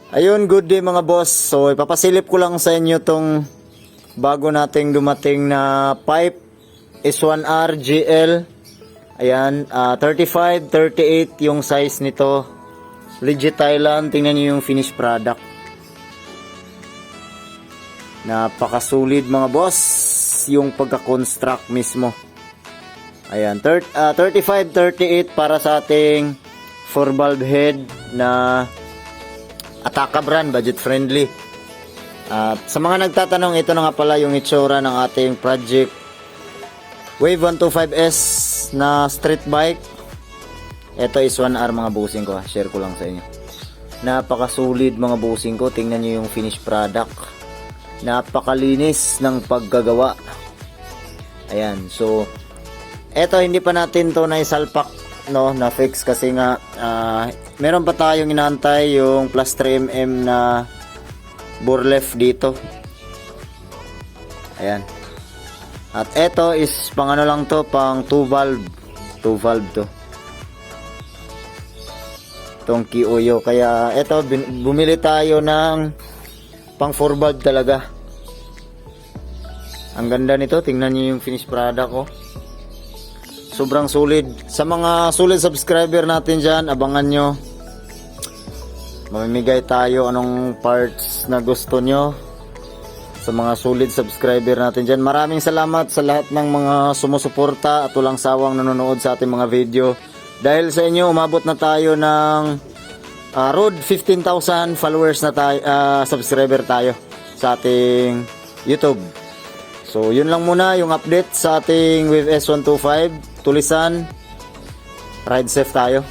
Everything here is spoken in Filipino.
Ayun, good day mga boss. So ipapasilip ko lang sa inyo tong bago nating dumating na pipe S1R GL. Ayan, 35, 38 yung size nito. Legit Thailand. Tingnan nyo yung finished product. Napakasulit mga boss yung pagka-construct mismo. Ayan, 35, 38 para sa ating 4 valve head na Ataka brand, budget friendly. At sa mga nagtatanong, ito na nga pala yung itsura ng ating project Wave 125S na street bike. Ito is 1R mga busing ko, share ko lang sa inyo. Napakasulit mga busing ko. Tingnan nyo yung finished product. Napakalinis ng paggagawa. Ayan, so ito hindi pa natin to na isalpak, no, na fix kasi nga meron pa tayong inaantay yung plus 3mm na burlef dito. Ayan. At ito is pang ano lang to, pang 2 valve to. Itong Kiuyo. Kaya ito bumili tayo ng pang 4 valve talaga. Ang ganda nito, tingnan niyo yung finished product ko. Sobrang solid. Sa mga solid subscriber natin dyan, abangan nyo. Mamimigay tayo anong parts na gusto nyo. Sa mga solid subscriber natin dyan. Maraming salamat sa lahat ng mga sumusuporta at walang sawang nanonood sa ating mga video. Dahil sa inyo, umabot na tayo ng road 15,000 followers na tayo, subscriber tayo sa ating YouTube. So, yun lang muna yung update sa ating Wave S125. Tulisan, ride safe tayo.